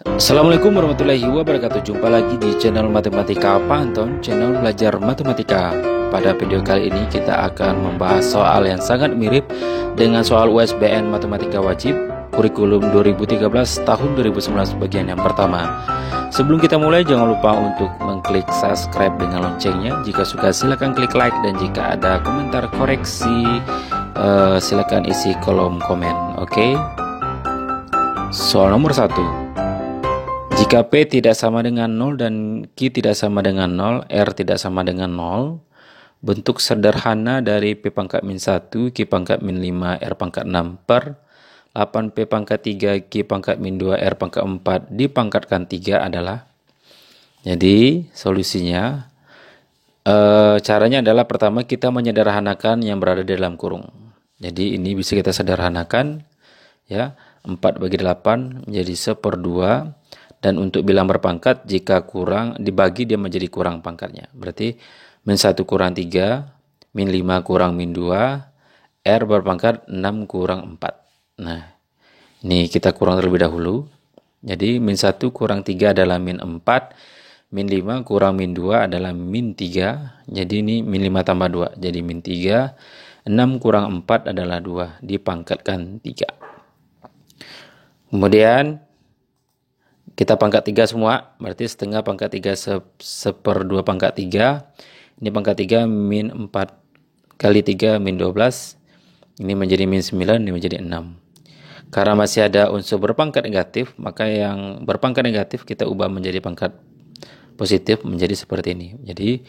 Assalamualaikum warahmatullahi wabarakatuh. Jumpa lagi di channel Matematika Pak Anton, channel belajar matematika. Pada video kali ini kita akan membahas soal yang sangat mirip dengan soal USBN Matematika Wajib Kurikulum 2013 tahun 2019 bagian yang pertama. Sebelum kita mulai, jangan lupa untuk mengklik subscribe dengan loncengnya. Jika suka silakan klik like, dan jika ada komentar koreksi silakan isi kolom komen. Oke. Soal nomor 1. Jika P tidak sama dengan 0 dan Q tidak sama dengan 0, R tidak sama dengan 0, bentuk sederhana dari P pangkat min 1, Q pangkat min 5, R pangkat 6 per 8 P pangkat 3, Q pangkat min 2, R pangkat 4 dipangkatkan 3 adalah. Jadi solusinya, caranya adalah pertama kita menyederhanakan yang berada di dalam kurung. Jadi ini bisa kita sederhanakan, ya, 4 bagi 8 menjadi 1/2. Dan untuk bilang berpangkat, jika kurang dibagi dia menjadi kurang pangkatnya. Berarti min 1 kurang 3, min 5 kurang min 2, R berpangkat 6 kurang 4. Nah, ini kita kurang terlebih dahulu. Jadi min 1 kurang 3 adalah min 4, min 5 kurang min 2 adalah min 3. Jadi ini min 5 tambah 2, jadi min 3. 6 kurang 4 adalah 2, dipangkatkan 3. Kemudian kita pangkat 3 semua, berarti setengah pangkat 3 1/2 pangkat 3. Ini pangkat 3 min 4 kali 3 min 12. Ini menjadi min 9, ini menjadi 6. Karena masih ada unsur berpangkat negatif, maka yang berpangkat negatif kita ubah menjadi pangkat positif menjadi seperti ini. Jadi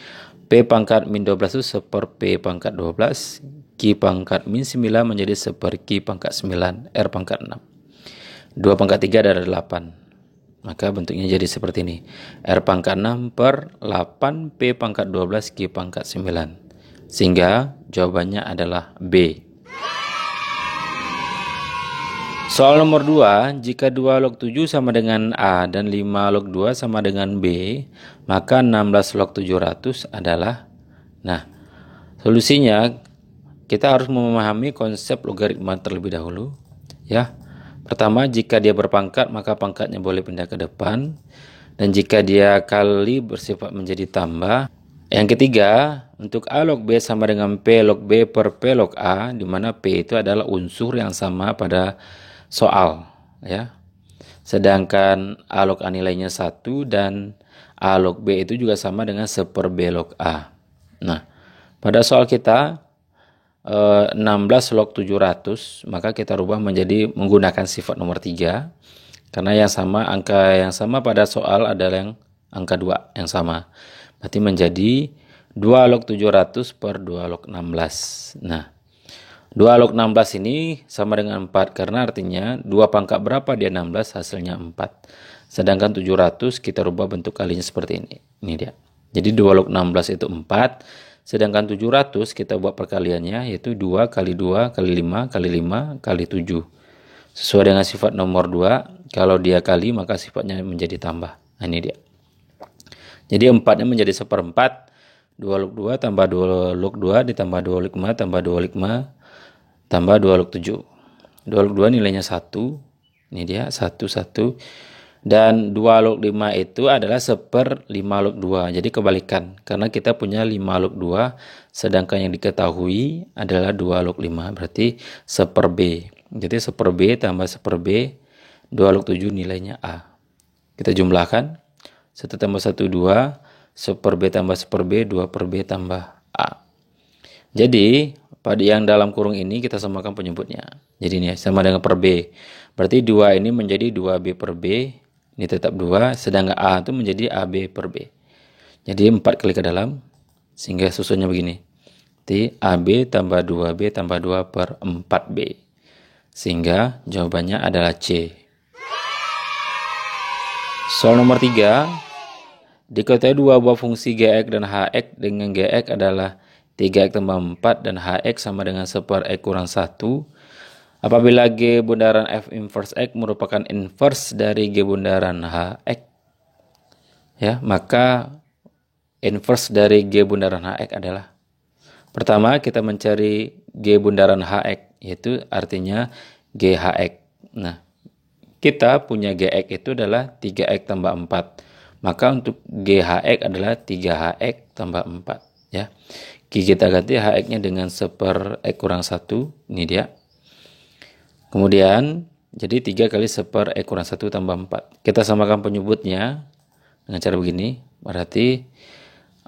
P pangkat min 12 itu 1/P pangkat 12, Q pangkat min 9 menjadi 1/Q pangkat 9, R pangkat 6. 2 pangkat 3 adalah 8. Maka bentuknya jadi seperti ini. R pangkat 6 per 8 P pangkat 12 Q pangkat 9. Sehingga jawabannya adalah B. Soal nomor 2. Jika 2 log 7 sama dengan A dan 5 log 2 sama dengan B, maka 16 log 700 adalah. Nah, solusinya kita harus memahami konsep logaritma terlebih dahulu, ya. Pertama, jika dia berpangkat, maka pangkatnya boleh pindah ke depan. Dan jika dia kali bersifat menjadi tambah. Yang ketiga, untuk A log B sama dengan P log B per P log A, di mana P itu adalah unsur yang sama pada soal, ya. Sedangkan A log A nilainya 1 dan A log B itu juga sama dengan 1/B log A. Nah, pada soal kita 16 log 700, maka kita rubah menjadi menggunakan sifat nomor 3, karena angka yang sama pada soal adalah yang angka 2 yang sama. Berarti menjadi 2 log 700 per 2 log 16. Nah, 2 log 16 ini sama dengan 4, karena artinya 2 pangkat berapa dia 16, hasilnya 4. Sedangkan 700 kita rubah bentuk kalinya seperti ini. Ini dia. Jadi 2 log 16 itu 4. Sedangkan 700 kita buat perkaliannya, yaitu 2 kali 2 kali 5 kali 5 kali 7. Sesuai dengan sifat nomor 2, kalau dia kali maka sifatnya menjadi tambah. Nah, ini dia. Jadi 4-nya menjadi 1/4. 2 log 2 tambah 2 log 2 ditambah 2 log 5 tambah 2 log 5 tambah 2 log 7. 2 log 2 nilainya 1. Ini dia, 1, 1. Dan 2 log 5 itu adalah 1/5 log 2. Jadi kebalikan. Karena kita punya 5 log 2. Sedangkan yang diketahui adalah 2 log 5. Berarti 1/B. Jadi 1/B tambah 1/B. 2 log 7 nilainya A. Kita jumlahkan. 1 tambah 1, 2. 1/B tambah 1/B. 2/B tambah A. Jadi pada yang dalam kurung ini kita samakan penyebutnya. Jadi ini sama dengan per B. Berarti 2 ini menjadi 2B per B. Ini tetap 2, sedangkan A itu menjadi AB per B. Jadi 4 kali ke dalam, sehingga susunnya begini. Jadi AB tambah 2B tambah 2 per 4B. Sehingga jawabannya adalah C. Soal nomor 3. Diketahui dua buah fungsi Gx dan Hx dengan Gx adalah 3x tambah 4 dan Hx sama dengan 1/x kurang 1. Apabila G bundaran F inverse X merupakan inverse dari G bundaran Hx, ya, maka inverse dari G bundaran Hx adalah. Pertama, kita mencari G bundaran Hx, yaitu artinya GHX. Nah, kita punya GX itu adalah 3X tambah 4. Maka untuk GHX adalah 3HX tambah 4. Ya. Kita ganti HX-nya dengan 1/X kurang 1. Ini dia. Kemudian, jadi 3 kali 1/X kurang 1 tambah 4. Kita samakan penyebutnya dengan cara begini. Berarti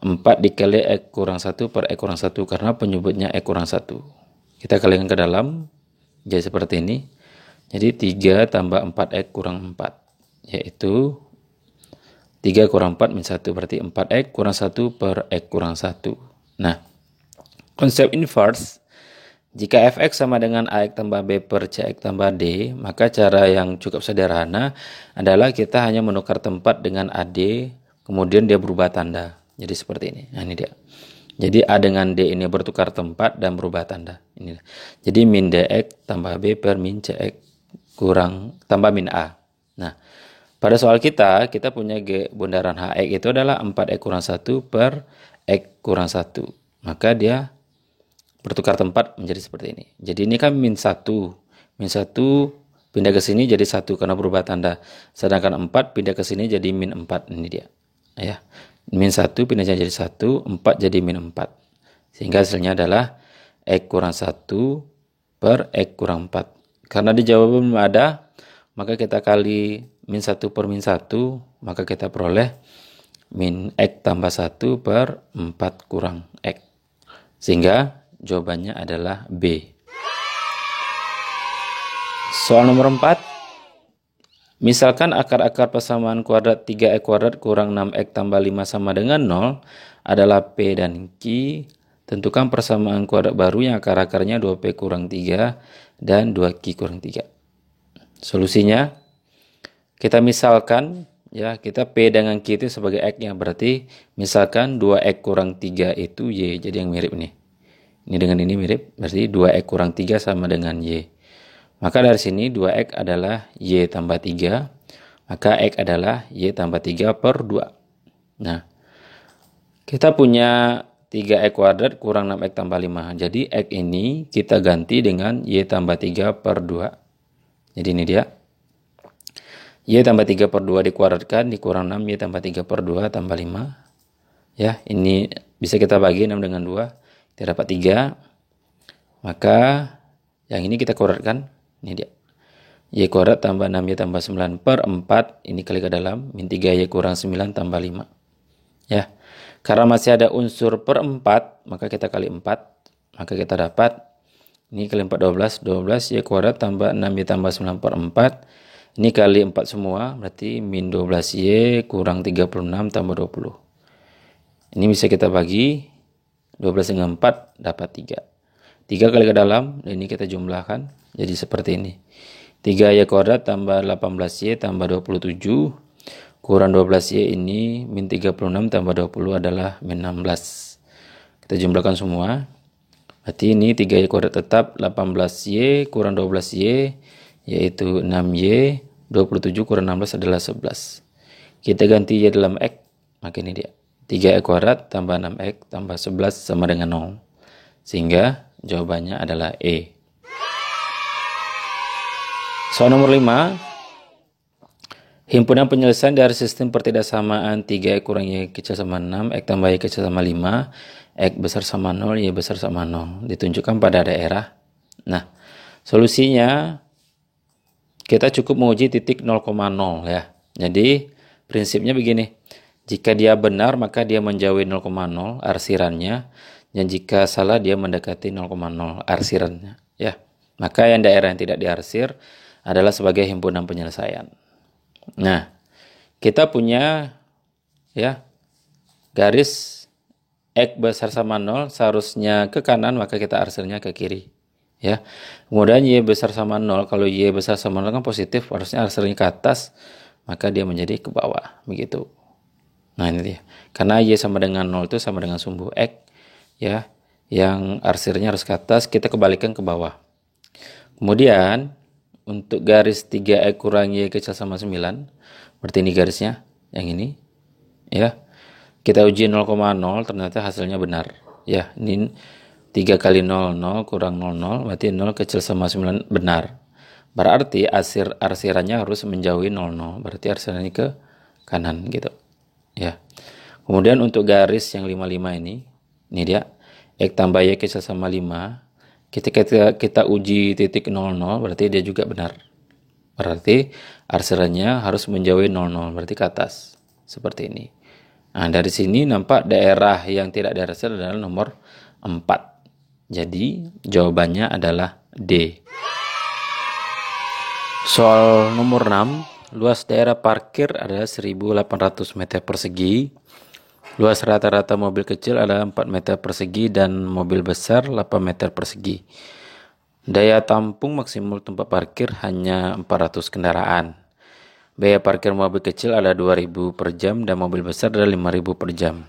4 dikali X kurang 1 per X kurang 1. Karena penyebutnya X kurang 1. Kita kalikan ke dalam. Jadi seperti ini. Jadi 3 tambah 4X kurang 4. Yaitu 3 kurang 4 min 1. Berarti 4X kurang 1 per X kurang 1. Nah, konsep inverse. Jika fx sama dengan ax tambah b per cx tambah d, maka cara yang cukup sederhana adalah kita hanya menukar tempat dengan ad, kemudian dia berubah tanda. Jadi seperti ini. Nah, ini dia. Jadi a dengan d ini bertukar tempat dan berubah tanda. Ini. Jadi min dx tambah b per min cx kurang tambah min a. Nah, pada soal kita punya bundaran hx itu adalah 4x kurang 1 per x kurang 1. Maka dia bertukar tempat menjadi seperti ini. Jadi ini kan min 1. Min 1 pindah ke sini jadi 1 karena berubah tanda. Sedangkan 4 pindah ke sini jadi min 4. Ini dia. Ya. Min 1 pindah jadi 1, 4 jadi min 4. Sehingga hasilnya adalah X kurang 1 per X kurang 4. Karena di jawaban belum ada, maka kita kali min 1 per min 1, maka kita peroleh min X tambah 1 per 4 kurang X. Sehingga jawabannya adalah B. Soal nomor 4. Misalkan akar-akar persamaan kuadrat 3x kuadrat kurang 6x tambah 5 sama dengan 0 adalah P dan Q. Tentukan persamaan kuadrat baru yang akar-akarnya 2P kurang 3 dan 2Q kurang 3. Solusinya, kita misalkan, ya, kita P dengan Q itu sebagai X-nya. Berarti misalkan 2X kurang 3 itu Y. Jadi yang mirip nih. Ini dengan ini mirip, berarti 2X kurang 3 sama dengan Y. Maka dari sini 2X adalah Y tambah 3, maka X adalah Y tambah 3 per 2. Nah, kita punya 3X kuadrat kurang 6X tambah 5. Jadi X ini kita ganti dengan Y tambah 3 per 2. Jadi ini dia. Y tambah 3 per 2 dikuadratkan, dikurang 6, Y tambah 3 per 2 tambah 5. Ya, ini bisa kita bagi 6 dengan 2. Kita dapat 3, maka yang ini kita kuadratkan, ini dia. Y kuadrat tambah 6Y tambah 9 per 4, ini kali ke dalam, min 3Y kurang 9 tambah 5. Ya, karena masih ada unsur per 4, maka kita kali 4, maka kita dapat, ini kali 4, 12, 12Y kuadrat tambah 6Y tambah 9 per 4, ini kali 4 semua, berarti min 12Y kurang 36 tambah 20. Ini bisa kita bagi, 12 dengan 4 dapat 3. 3 kali ke dalam, dan ini kita jumlahkan. Jadi seperti ini. 3Y kuadrat tambah 18Y tambah 27. Kurang 12Y ini min 36 tambah 20 adalah min 16. Kita jumlahkan semua. Berarti ini 3Y kuadrat tetap 18Y kurang 12Y. Yaitu 6Y. 27 kurang 16 adalah 11. Kita ganti Y dalam X. Maka ini dia. 3x kuadrat tambah 6x tambah 11 sama dengan 0. Sehingga jawabannya adalah E. Soal nomor 5. Himpunan penyelesaian dari sistem pertidaksamaan 3x kurang y kecil sama 6, x tambah y kecil sama 5, x besar sama 0, y besar sama 0. Ditunjukkan pada daerah. Nah, solusinya kita cukup menguji titik 0,0 ya. Jadi prinsipnya begini. Jika dia benar, maka dia menjauhi 0,0 arsirannya. Dan jika salah, dia mendekati 0,0 arsirannya. Ya. Maka yang daerah yang tidak diarsir adalah sebagai himpunan penyelesaian. Nah, kita punya ya garis X besar sama 0 seharusnya ke kanan, maka kita arsirnya ke kiri. Ya. Kemudian Y besar sama 0, kalau Y besar sama 0 kan positif, harusnya arsirnya ke atas, maka dia menjadi ke bawah. Begitu. Nah, ini dia. Karena Y sama dengan 0 itu sama dengan sumbu X. Ya, yang arsirnya harus ke atas, kita kembalikan ke bawah. Kemudian, untuk garis 3X kurang Y kecil sama 9, berarti ini garisnya, yang ini. Ya, kita uji 0,0, ternyata hasilnya benar. Ya, ini 3 kali 0, 0 kurang 0, 0, berarti 0 kecil sama 9 benar. Berarti arsirannya harus menjauhi 00. Berarti arsirannya ke kanan gitu. Ya. Kemudian untuk garis yang 55 ini dia X tambah Y kecil sama 5. Ketika kita uji titik 00 berarti dia juga benar. Berarti arsirannya harus menjauhi 00, berarti ke atas. Seperti ini. Nah, dari sini nampak daerah yang tidak diarsir adalah nomor 4. Jadi, jawabannya adalah D. Soal nomor 6, luas daerah parkir adalah 1.800 meter persegi. Luas rata-rata mobil kecil adalah 4 meter persegi dan mobil besar 8 meter persegi. Daya tampung maksimal tempat parkir hanya 400 kendaraan. Biaya parkir mobil kecil ada 2.000 per jam dan mobil besar ada 5.000 per jam.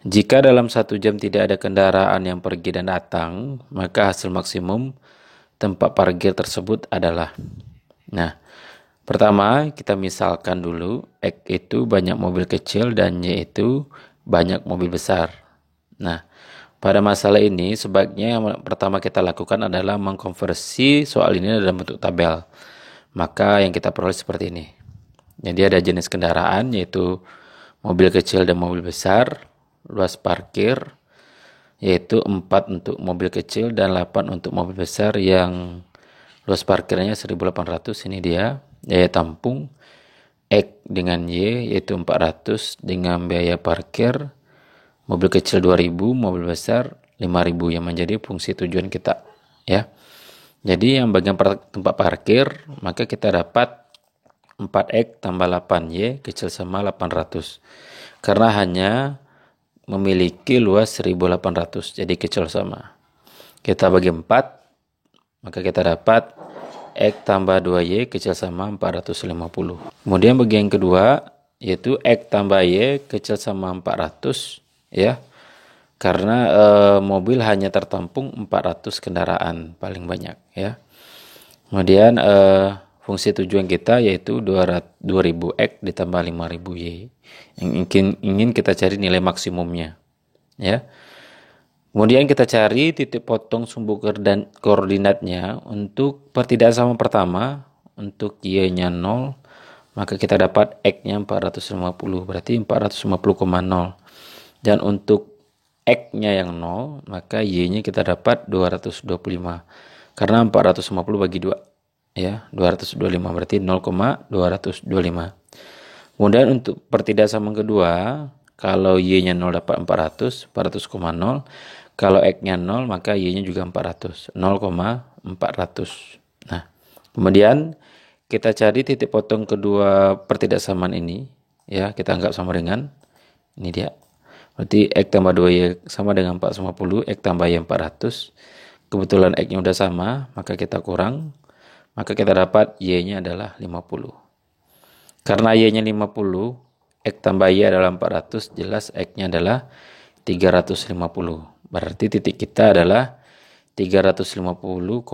Jika dalam 1 jam tidak ada kendaraan yang pergi dan datang, maka hasil maksimum tempat parkir tersebut adalah. Nah, pertama kita misalkan dulu X itu banyak mobil kecil dan Y itu banyak mobil besar. Nah, pada masalah ini sebaiknya yang pertama kita lakukan adalah mengkonversi soal ini dalam bentuk tabel. Maka yang kita peroleh seperti ini. Jadi ada jenis kendaraan yaitu mobil kecil dan mobil besar, luas parkir yaitu 4 untuk mobil kecil dan 8 untuk mobil besar yang luas parkirnya 1.800. Ini dia daya tampung X dengan Y yaitu 400 dengan biaya parkir mobil kecil 2.000, mobil besar 5.000 yang menjadi fungsi tujuan kita ya. Jadi yang bagian tempat parkir maka kita dapat 4X tambah 8Y kecil sama 800. Karena hanya memiliki luas 1.800, jadi kecil sama. Kita bagi 4, maka kita dapat X tambah 2Y kecil sama 450. Kemudian bagian kedua, yaitu X tambah Y kecil sama 400, ya. Karena mobil hanya tertampung 400 kendaraan paling banyak, ya. Kemudian fungsi tujuan kita yaitu 2000X ditambah 5000Y. Yang ingin kita cari nilai maksimumnya. Ya. Kemudian kita cari titik potong sumbu koordinatnya untuk pertidaksamaan pertama. Untuk Y-nya 0, maka kita dapat X-nya 450. Berarti 450,0. Dan untuk X-nya yang 0, maka Y-nya kita dapat 225. Karena 450 bagi 2. Ya, 225 berarti 0,225. Kemudian untuk pertidaksamaan kedua, kalau Y-nya 0 dapat 400, 400,0. Kalau X-nya 0, maka Y-nya juga 400, 0,400. Nah, kemudian kita cari titik potong kedua pertidaksamaan ini, ya, kita anggap sama dengan ini dia. Berarti X tambah 2Y sama dengan 450, X tambah Y 400. Kebetulan X-nya udah sama, maka kita kurang. Maka kita dapat Y-nya adalah 50. Karena Y-nya 50, X tambah Y adalah 400, jelas X-nya adalah 350. Berarti titik kita adalah 350,50.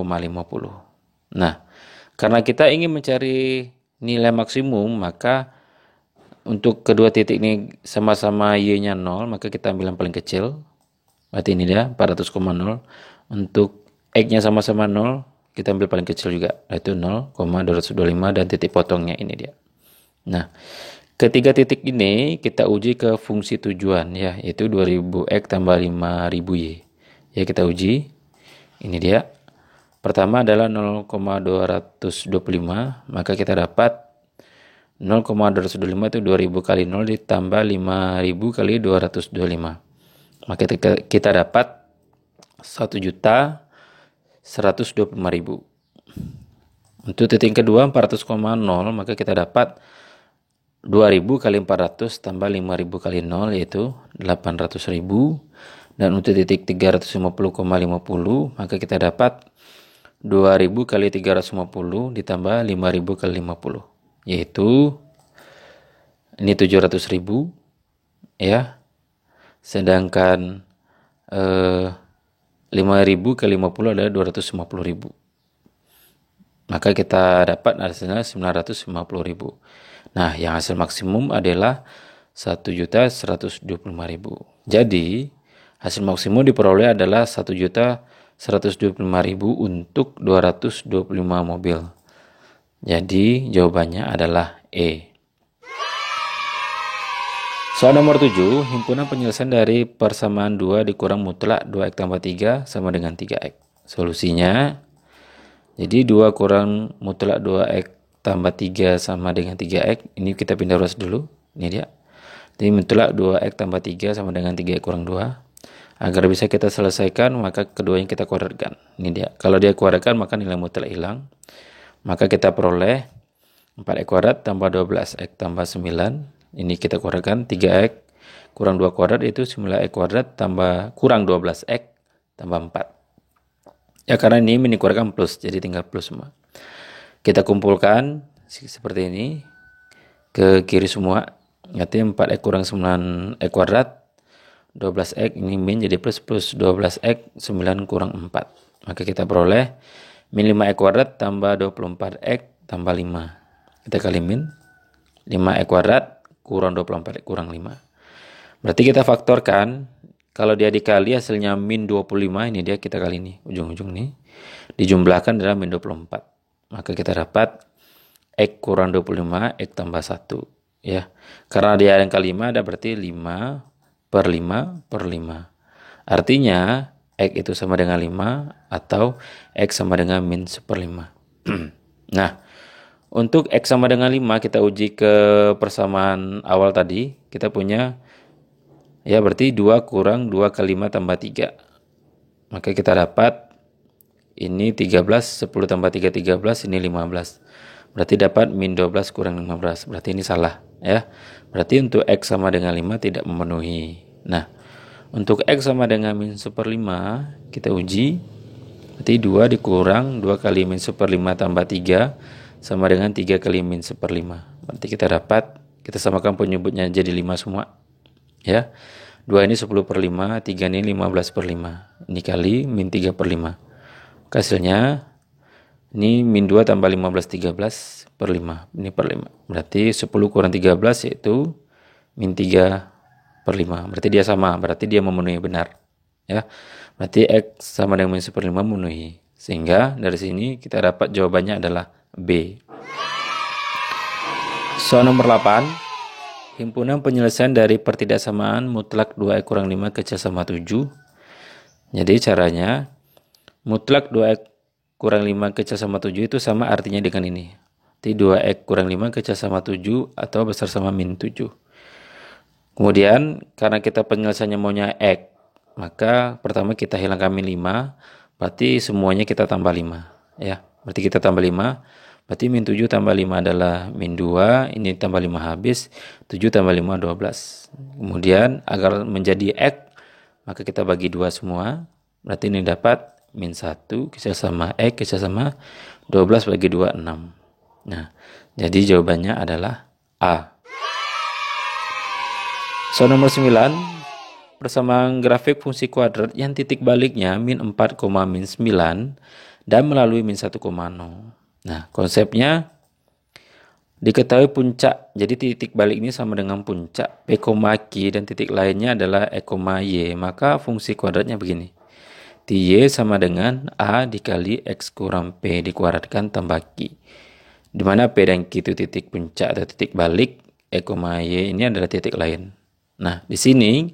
Nah, karena kita ingin mencari nilai maksimum, maka untuk kedua titik ini sama-sama Y-nya 0, maka kita ambil yang paling kecil. Berarti ini dia, 400,0. Untuk X-nya sama-sama 0, kita ambil paling kecil juga, yaitu 0,225 dan titik potongnya ini dia. Nah, ketiga titik ini kita uji ke fungsi tujuan ya, yaitu 2000X tambah 5000Y. Ya, kita uji. Ini dia. Pertama adalah 0,225, maka kita dapat 0,225 itu 2000 kali 0 ditambah 5000 kali 225. Maka kita dapat 1.125.000. Untuk titik kedua 400,0, maka kita dapat 2000 kali 400 tambah 5000 kali 0 yaitu 800.000. Dan untuk titik 350,50, maka kita dapat 2000 kali 350 ditambah 5000 kali 50 yaitu ini 700.000 ya. Sedangkan 5.000 kali 50 adalah 250.000. Maka kita dapat hasilnya 950.000. Nah, yang hasil maksimum adalah 1.125.000. Jadi, hasil maksimum diperoleh adalah 1.125.000 untuk 225 mobil. Jadi jawabannya adalah E. Soal nomor 7, himpunan penyelesaian dari persamaan 2 dikurang mutlak 2x tambah 3 sama dengan 3x. Solusinya, jadi 2 kurang mutlak 2x tambah 3 sama dengan 3x. Ini kita pindah ruas dulu. Ini dia. Jadi mutlak 2x tambah 3 sama dengan 3x kurang 2. Agar bisa kita selesaikan, maka keduanya kita kuadratkan. Ini dia. Kalau dia kuadratkan, maka nilai mutlak hilang. Maka kita peroleh 4x kuadrat tambah 12x tambah 9. Ini kita kuadratkan 3x kurang 2 kuadrat itu 9x kuadrat tambah kurang 12x tambah 4. Ya karena ini dikuadratkan plus, jadi tinggal plus semua. Kita kumpulkan seperti ini ke kiri semua. Artinya 4x kurang 9x kuadrat 12x ini min jadi plus 12x 9 kurang 4. Maka kita peroleh min 5x kuadrat tambah 24x tambah 5. Kita kali min 5x kuadrat kurang 24 kurang 5. Berarti kita faktorkan, kalau dia dikali hasilnya min 25, ini dia kita kali ini, ujung-ujung nih. Dijumlahkan adalah min 24. Maka kita dapat x kurang 25, x tambah 1. Ya. Karena dia yang kali 5, ada berarti 5 per 5 per 5. Artinya, x itu sama dengan 5 atau x sama dengan min 1/5. Nah, untuk x sama dengan 5 kita uji ke persamaan awal tadi. Kita punya ya berarti 2 kurang 2 kali 5 tambah 3. Maka kita dapat ini 13, 10 tambah 3, 13, ini 15. Berarti dapat min 12 kurang 15. Berarti ini salah ya. Berarti untuk x sama dengan 5 tidak memenuhi. Nah, untuk x sama dengan min 1/5 kita uji. Berarti 2 dikurang 2 kali min 1/5 tambah 3 sama dengan 3 kali min 1/5. Berarti kita dapat, kita samakan penyebutnya jadi 5 semua. Ya. 2 ini 10/5, 3 ini 15/5. Ini kali min 3/5. Hasilnya, ini min 2 tambah 15, 13/5. Ini per 5. Berarti 10 kurang 13 yaitu min 3/5. Berarti dia sama, berarti dia memenuhi benar. Ya. Berarti x sama dengan min 1/5 memenuhi. Sehingga dari sini kita dapat jawabannya adalah B. Soal nomor 8, himpunan penyelesaian dari pertidaksamaan mutlak 2x kurang 5 kecil sama 7. Jadi caranya, mutlak 2x kurang 5 kecil sama 7 itu sama artinya dengan ini. Jadi 2x kurang 5 kecil sama 7 atau besar sama min 7. Kemudian, karena kita penyelesaiannya maunya x, maka pertama kita hilangkan min 5, berarti semuanya kita tambah 5. Ya, berarti kita tambah 5. Berarti min 7 tambah 5 adalah min 2, ini tambah 5 habis, 7 tambah 5, 12. Kemudian agar menjadi x, maka kita bagi 2 semua, berarti ini dapat min 1, kecil sama x, kecil sama 12 bagi 2, 6. Nah, jadi jawabannya adalah A. Soal nomor 9, persamaan grafik fungsi kuadrat yang titik baliknya min 4, min 9 dan melalui min 1,0. Nah, konsepnya diketahui puncak. Jadi titik balik ini sama dengan puncak. P, Q dan titik lainnya adalah E, Y. Maka fungsi kuadratnya begini. Y sama dengan A dikali X kurang P dikuadratkan tambah Q. Di mana P dan Q itu titik puncak atau titik balik. E, Y ini adalah titik lain. Nah, di sini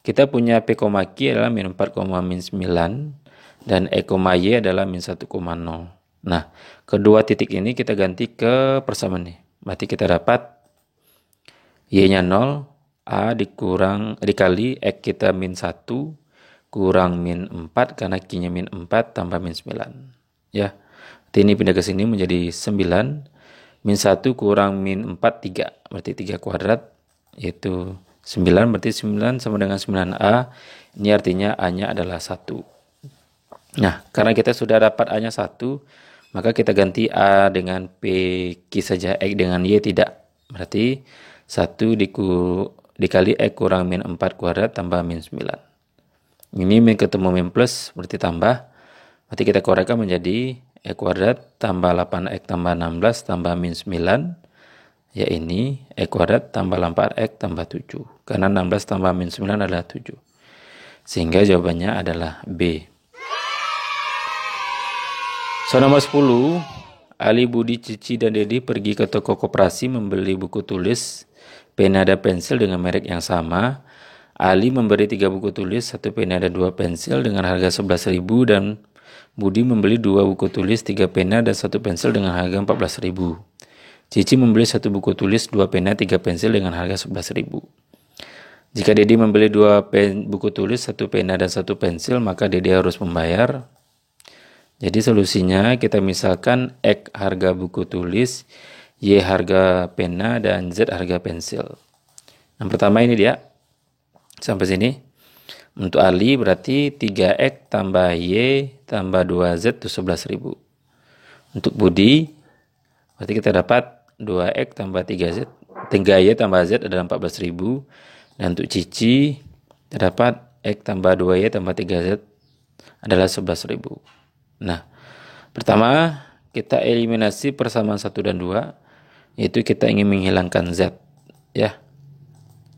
kita punya P, Q adalah min 4, min 9. Dan E, Y adalah min 1,0. Nah, kedua titik ini kita ganti ke persamaan nih. Berarti kita dapat Y-nya 0, A dikali X kita min 1 kurang min 4 karena Q-nya min 4 tambah min 9. Ya. Berarti ini pindah ke sini menjadi 9. Min 1 kurang min 4 3. Berarti 3 kuadrat yaitu 9, berarti 9 sama dengan 9A. Ini artinya A-nya adalah 1. Nah, karena kita sudah dapat A-nya 1, maka kita ganti A dengan P Q saja, X dengan Y tidak. Berarti 1 dikali X kurang min 4 kuadrat tambah min 9. Ini min ketemu min plus, berarti tambah. Berarti kita korekkan menjadi X kuadrat tambah 8X tambah 16 tambah min 9. Ya ini X kuadrat tambah 4X tambah 7. Karena 16 tambah min 9 adalah 7. Sehingga jawabannya adalah B. Soal nomor 10, Ali, Budi, Cici, dan Dedi pergi ke toko koperasi membeli buku tulis, pena dan pensil dengan merek yang sama. Ali memberi 3 buku tulis, 1 pena dan 2 pensil dengan harga 11.000 dan Budi membeli 2 buku tulis, 3 pena dan 1 pensil dengan harga 14.000. Cici membeli 1 buku tulis, 2 pena, 3 pensil dengan harga 11.000. Jika Dedi membeli 2 buku tulis, 1 pena dan 1 pensil, maka Dedi harus membayar. Jadi solusinya kita misalkan X harga buku tulis, Y harga pena, dan Z harga pensil. Yang pertama ini dia. Sampai sini. Untuk Ali berarti 3X tambah Y tambah 2Z itu 11.000. Untuk Budi berarti kita dapat 2X tambah 3Z, 3Y tambah Z adalah 14.000. Dan untuk Cici kita dapat X tambah 2Y tambah 3Z adalah 11.000. Nah, pertama kita eliminasi persamaan 1 dan 2, yaitu kita ingin menghilangkan Z. Ya,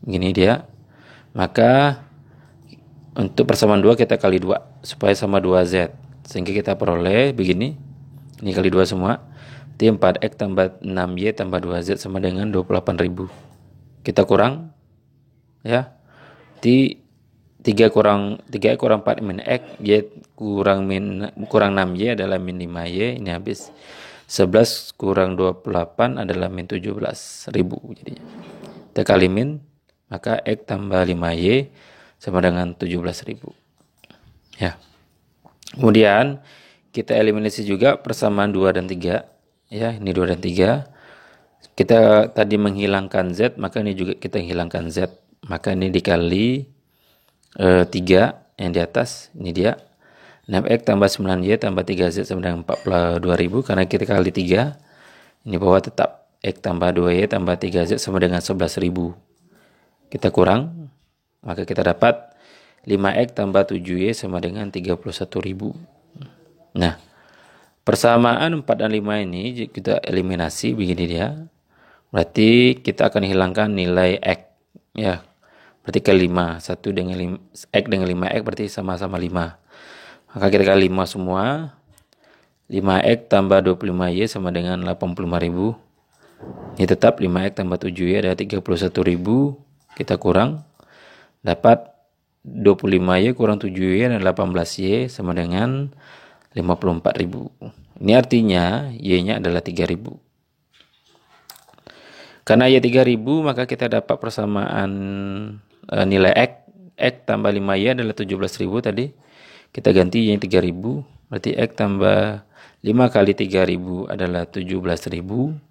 gini dia. Maka untuk persamaan 2 kita kali 2 supaya sama 2Z. Sehingga kita peroleh begini. Ini kali 2 semua. Berarti 4X tambah 6Y tambah 2Z sama dengan 28.000. Kita kurang. Ya. Berarti 3 kurang 4 min X. Y kurang 6Y adalah min 5Y. Ini habis. 11 kurang 28 adalah min 17.000 jadinya. Kita kali min. Maka X tambah 5Y sama dengan 17.000. Ya. Kemudian kita eliminasi juga persamaan 2 dan 3. Ya, ini 2 dan 3. Kita tadi menghilangkan Z, maka ini juga kita hilangkan Z. Maka ini dikali 3 yang di atas, ini dia. 6X tambah 9Y tambah 3Z sama dengan 42.000 karena kita kali 3. Ini bawah tetap X tambah 2Y tambah 3Z sama dengan 11.000. Kita kurang, maka kita dapat 5X tambah 7Y sama dengan 31.000. Nah, persamaan 4 dan 5 ini kita eliminasi begini dia. Berarti kita akan hilangkan nilai X. Ya, berarti ke 5. 1 dengan 5, X dengan 5X berarti sama-sama 5. Maka kita kali 5 semua. 5X tambah 25Y sama dengan 85.000. Ini tetap 5X tambah 7Y ada 31.000. Kita kurang, dapat 25Y kurang 7Y dan 18Y sama dengan 54.000. Ini artinya Y-nya adalah 3.000. Karena Y 3.000 maka kita dapat persamaan nilai X. X tambah 5Y adalah 17.000 tadi. Kita ganti Y 3.000. Berarti X tambah 5 kali 3.000 adalah 17.000.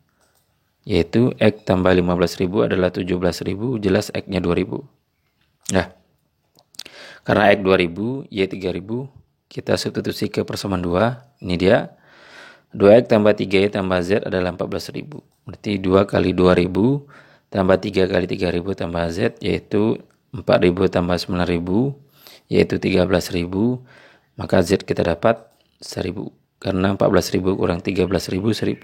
Yaitu X tambah 15.000 adalah 17.000, jelas X-nya 2.000. Nah, karena X 2.000, Y 3.000, kita substitusi ke persamaan 2. Ini dia. 2X tambah 3Y tambah Z adalah 14.000. Berarti 2 kali 2.000 tambah 3 kali 3.000 tambah Z, yaitu 4.000 tambah 9.000, yaitu 13.000. Maka Z kita dapat 1.000. Karena 14.000 kurang 13.000, 1.000.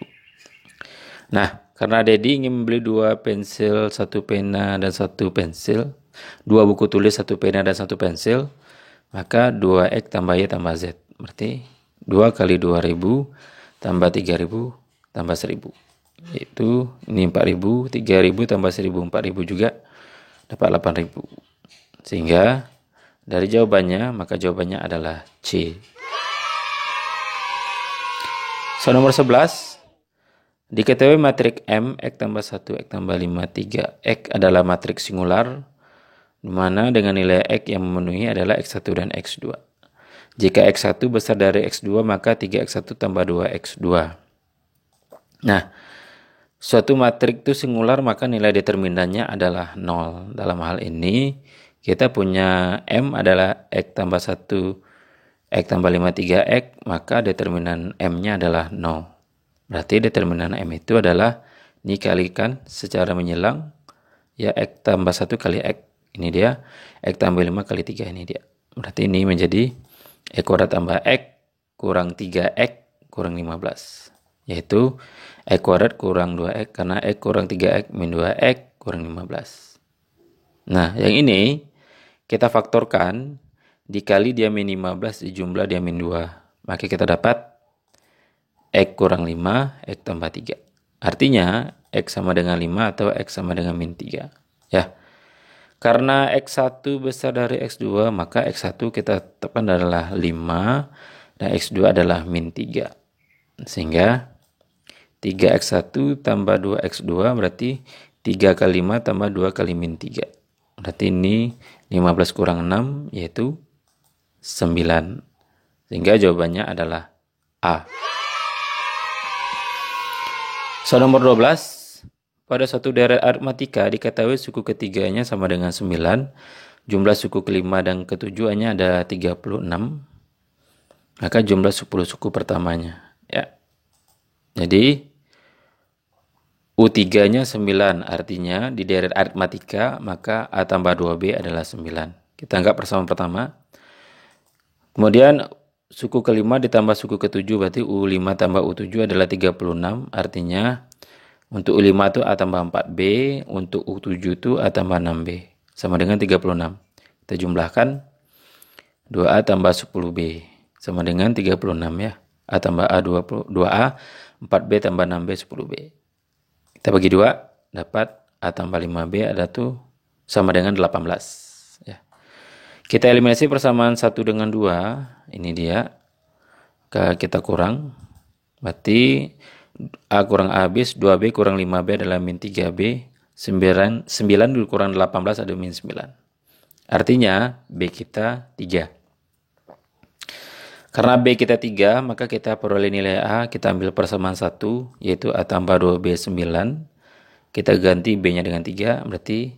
Nah, karena Dedi ingin membeli 2 pensil, 1 pena, dan 1 pensil, 2 buku tulis, 1 pena, dan 1 pensil, maka 2X tambah Y tambah Z. Berarti 2 kali 2.000 tambah 3.000 tambah 1.000. Yaitu ini 4.000, 3.000 tambah 1.000, 4.000 juga dapat 8.000. Sehingga dari jawabannya, maka jawabannya adalah C. Soal nomor 11. Diketahui matriks M, X tambah 1, X tambah 5, 3. X adalah matriks singular, di mana dengan nilai X yang memenuhi adalah X1 dan X2. Jika X1 besar dari X2, maka 3X1 tambah 2X2. Nah, suatu matriks itu singular, maka nilai determinannya adalah 0. Dalam hal ini, kita punya M adalah X tambah 1, X tambah 5, 3X, maka determinan M-nya adalah 0. Berarti determinan M itu adalah dikalikan secara menyelang, ya X tambah 1 kali X. Ini dia. X tambah 5 kali 3, ini dia. Berarti ini menjadi X kuadrat tambah X kurang 3X kurang 15. Yaitu X kuadrat kurang 2X, karena X kurang 3X min 2X kurang 15. Nah, yang ini kita faktorkan, dikali dia min 15 dijumlah dia min 2. Maka kita dapat X kurang 5, X tambah 3. Artinya, X sama dengan 5 atau X sama dengan min 3. Ya. Karena X1 besar dari X2, maka X1 kita tetapkan adalah 5, dan X2 adalah min 3. Sehingga 3X1 tambah 2X2 berarti 3 kali 5 tambah 2 kali min 3. Berarti ini 15 kurang 6 yaitu 9. Sehingga jawabannya adalah A. Soal nomor 12. Pada suatu deret aritmatika diketahui suku ketiganya sama dengan 9. Jumlah suku kelima dan ketujuhnya ada 36. Maka jumlah 10 suku pertamanya. Ya. Jadi U3-nya 9, artinya di deret aritmatika maka A tambah 2B adalah 9. Kita anggap persamaan pertama. Kemudian suku kelima ditambah suku ketujuh berarti U5 tambah U7 adalah 36. Artinya untuk U5 itu A tambah 4B, untuk U7 itu A tambah 6B. Sama dengan 36. Kita jumlahkan 2A tambah 10B. Sama dengan 36 ya. A tambah A 2A, 4B tambah 6B 10B. Kita bagi 2, dapat A tambah 5B ada tuh sama dengan 18. Ya. Kita eliminasi persamaan 1 dengan 2. Ini dia. Kita kurang. Berarti A kurang A habis, 2B kurang 5B adalah min 3B. 9 kurang 18 ada min 9. Artinya B kita 3. Karena B kita 3, maka kita peroleh nilai A, kita ambil persamaan 1, yaitu A tambah 2B 9. Kita ganti B-nya dengan 3, berarti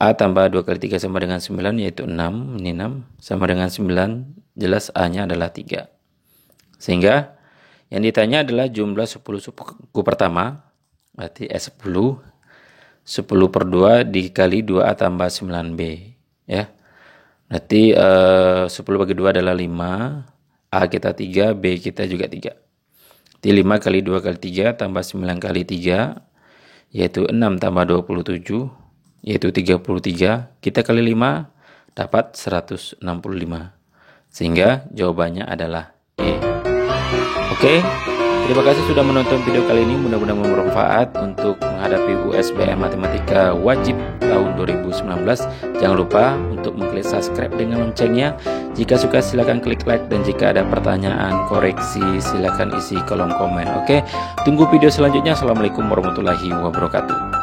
A tambah 2 kali 3 sama dengan 9, yaitu 6. Ini 6, sama dengan 9, jelas A-nya adalah 3. Sehingga yang ditanya adalah jumlah 10 suku pertama, berarti S10. 10 per 2 dikali 2A tambah 9B. Ya. Berarti 10 bagi 2 adalah 5. A kita 3, B kita juga 3. Jadi 5 kali 2 kali 3 tambah 9 kali 3, yaitu 6 tambah 27, yaitu 33. Kita kali 5 dapat 165. Sehingga jawabannya adalah E. Oke, terima kasih sudah menonton video kali ini. Mudah-mudahan bermanfaat untuk menghadapi USBM Matematika Wajib tahun 2019. Jangan lupa untuk mengklik subscribe dengan loncengnya. Jika suka silakan klik like, dan jika ada pertanyaan, koreksi, silakan isi kolom komen. Oke, tunggu video selanjutnya. Assalamualaikum warahmatullahi wabarakatuh.